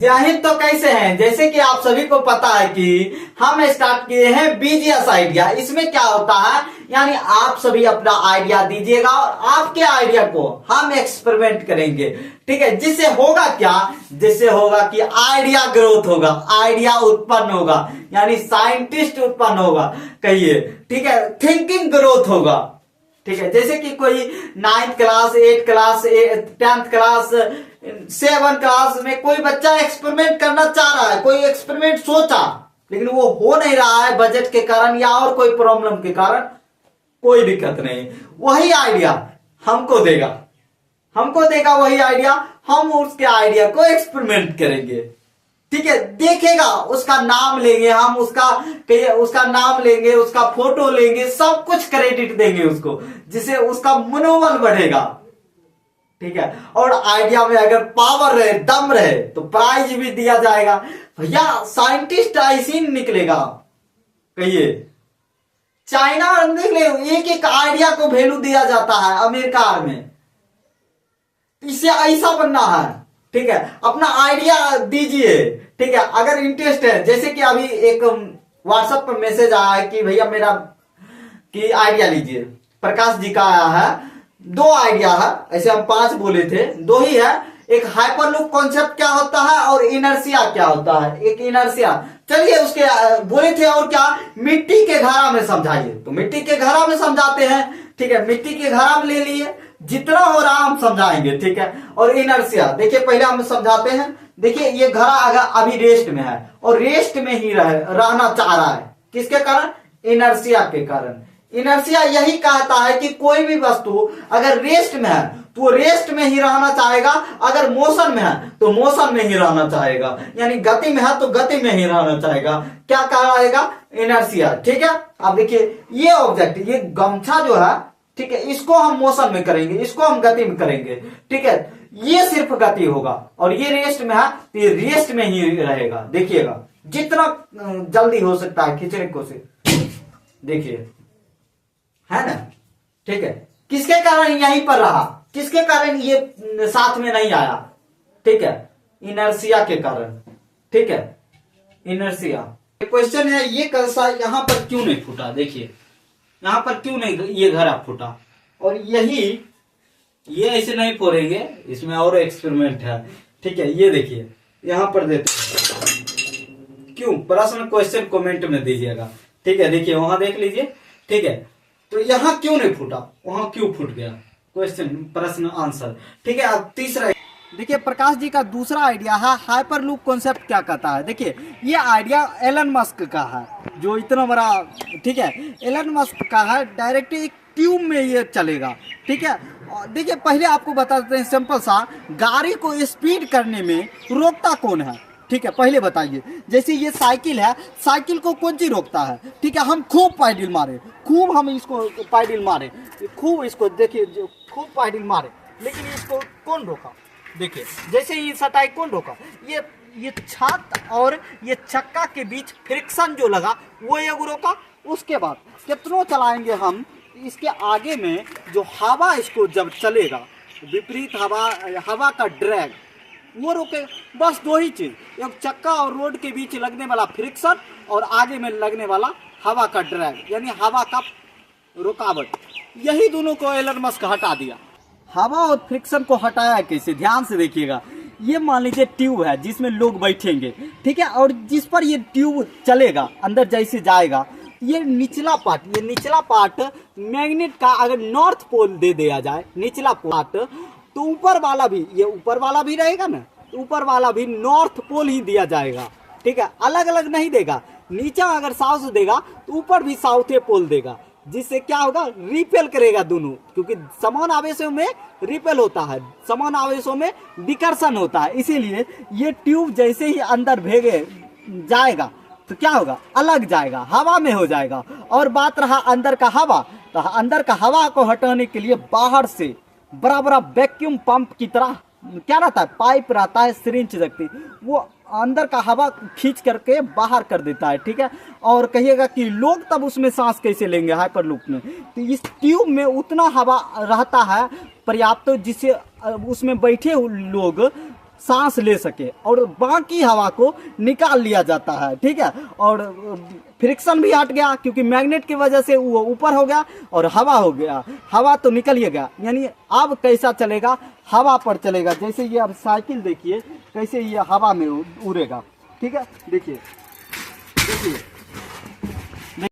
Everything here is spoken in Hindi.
जय हिंद। तो कैसे हैं? जैसे कि आप सभी को पता है कि हम स्टार्ट किए हैं बीजीएस आइडिया। इसमें क्या होता है, यानी आप सभी अपना आइडिया दीजिएगा और आपके आइडिया को हम एक्सपेरिमेंट करेंगे। ठीक है, जिससे होगा क्या, जिससे होगा कि आइडिया ग्रोथ होगा, आइडिया उत्पन्न होगा, यानी साइंटिस्ट उत्पन्न होगा कहिए। ठीक है, थिंकिंग ग्रोथ होगा। ठीक है, जैसे कि कोई 9th class, 8th class, 10th class, 7th class में कोई बच्चा एक्सपेरिमेंट करना चाह रहा है, कोई एक्सपेरिमेंट सोचा लेकिन वो हो नहीं रहा है बजट के कारण या और कोई प्रॉब्लम के कारण, कोई दिक्कत नहीं, वही आइडिया हमको देगा वही आइडिया, हम उसके आइडिया को एक्सपेरिमेंट करेंगे। ठीक है, देखेगा, उसका नाम लेंगे हम, उसका नाम लेंगे, उसका फोटो लेंगे, सब कुछ क्रेडिट देंगे उसको, जिससे उसका मनोबल बढ़ेगा। ठीक है, और आइडिया में अगर पावर रहे, दम रहे तो प्राइज भी दिया जाएगा। भैया साइंटिस्ट ऐसे ही निकलेगा कहिए। चाइना निकले, एक एक आइडिया को वैल्यू दिया जाता है अमेरिका में, इससे ऐसा बनना है। ठीक है, अपना आइडिया दीजिए। ठीक है, अगर इंटरेस्ट है, जैसे कि अभी एक व्हाट्सएप पर मैसेज आया है कि भैया मेरा की आइडिया लीजिए, प्रकाश जी का आया है। 2 आइडिया है, ऐसे हम 5 बोले थे, 2 ही है। एक हाइपरलूप कॉन्सेप्ट क्या होता है और इनर्शिया क्या होता है। एक इनर्शिया, चलिए उसके बोले थे, और क्या, मिट्टी के घड़ा में समझाइए, तो मिट्टी के घड़ा में समझाते हैं। ठीक है, मिट्टी के घड़ा में ले लिए, जितना हो रहा हम समझाएंगे। ठीक है, और इनर्शिया देखिए, पहले हम समझाते हैं। देखिए ये घड़ा अगर अभी रेस्ट में है और रेस्ट में ही रहना चाह रहा है, किसके कारण? इनर्शिया के कारण। इनर्शिया यही कहता है कि कोई भी वस्तु अगर रेस्ट में है तो वो रेस्ट में ही रहना चाहेगा, अगर मोशन में है तो मोशन में ही रहना चाहेगा, यानी गति में है तो गति में ही रहना चाहेगा। क्या कहलाएगा? इनर्शिया। ठीक है, अब देखिए ये ऑब्जेक्ट, ये गमछा जो है, ठीक है, इसको हम मोशन में करेंगे, इसको हम गति में करेंगे। ठीक है, ये सिर्फ गति होगा, और ये रेस्ट में है तो ये रेस्ट में ही रहेगा। देखिएगा, जितना जल्दी हो सकता है खींचने की कोशिश, देखिए, है ना। ठीक है, किसके कारण यहीं पर रहा, किसके कारण ये साथ में नहीं आया? ठीक है, इनर्शिया के कारण। ठीक है, इनर्शिया। क्वेश्चन है, ये कलसा यहां पर क्यों नहीं फूटा? देखिए यहां पर क्यों नहीं ये घड़ा फूटा, और ये ऐसे नहीं फोड़ेंगे, इसमें और एक्सपेरिमेंट है। ठीक है, ये देखिए यहां पर देते हैं। क्यों? प्रश्न क्वेश्चन कमेंट में दीजिएगा। ठीक है, देखिए वहां देख लीजिए। ठीक है, तो यहां क्यों नहीं फूटा, वहां क्यों फूट गया? क्वेश्चन, प्रश्न, आंसर। ठीक है, अब तीसरा देखिए, प्रकाश जी का दूसरा आइडिया है हाइपरलूप कॉन्सेप्ट क्या कहता है। देखिए ये आइडिया एलन मस्क का है, जो इतना बड़ा, ठीक है, एलन मस्क का है। डायरेक्ट एक ट्यूब में ये चलेगा। ठीक है, देखिए पहले आपको बता देते हैं सिंपल सा, गाड़ी को स्पीड करने में रोकता कौन है? ठीक है, पहले बताइए। जैसे ये साइकिल है, साइकिल को कौन चीज रोकता है? ठीक है, हम खूब पैडल मारे, खूब हम इसको पैडल मारे, खूब इसको देखिए, खूब पैडल मारे, लेकिन इसको कौन रोका? देखिए जैसे ये सटाई कौन रोका? ये छत और ये चक्का के बीच फ्रिक्शन जो लगा वो ये रोका। उसके बाद कितनों चलाएंगे हम, इसके आगे में जो हवा इसको जब चलेगा, विपरीत हवा का ड्रैग वो रोके। बस 2 ही चीज, एक चक्का और रोड के बीच लगने वाला फ्रिक्शन और आगे में लगने वाला हवा का ड्रैग, यानी हवा का रुकावट। यही दोनों को एलन मस्क हटा दिया। हवा और फ्रिक्शन को हटाया कैसे? ध्यान से देखिएगा। ये मान लीजिए ट्यूब है जिसमें लोग बैठेंगे, ठीक है, और जिस पर ये ट्यूब चलेगा, अंदर जैसे जाएगा, ये निचला पार्ट मैग्नेट का अगर नॉर्थ पोल दे दिया जाए, निचला पार्ट, तो ऊपर वाला भी रहेगा ना, ऊपर वाला भी नॉर्थ पोल ही दिया जाएगा। ठीक है, अलग अलग नहीं देगा। नीचे अगर साउथ देगा तो ऊपर भी साउथ पोल देगा, जिससे क्या होगा? रिपेल करेगा दोनों, क्योंकि समान आवेशों में रिपेल होता है, समान आवेशों में विकर्षण होता है। इसीलिए ये ट्यूब जैसे ही अंदर भेगे जाएगा तो क्या होगा? अलग जाएगा, हवा में हो जाएगा। और बात रहा अंदर का हवा, तो अंदर का हवा को हटाने के लिए बाहर से बड़ा बड़ा वैक्यूम पंप की तरह क्या रहता है, पाइप रहता है, सिरिंज रखती, वो अंदर का हवा खींच करके बाहर कर देता है। ठीक है, और कहिएगा कि लोग तब उसमें सांस कैसे लेंगे हाइपरलूप में? तो इस ट्यूब में उतना हवा रहता है पर्याप्त, जिससे उसमें बैठे लोग सांस ले सके और बाकी हवा को निकाल लिया जाता है। ठीक है, और फ्रिक्शन भी हट गया क्योंकि मैग्नेट की वजह से वो ऊपर हो गया और हवा हो गया, हवा तो निकल ही गया। यानी अब कैसा चलेगा, हवा पर चलेगा। जैसे ये अब साइकिल देखिए कैसे ये हवा में उड़ेगा। ठीक है, देखिए देखिए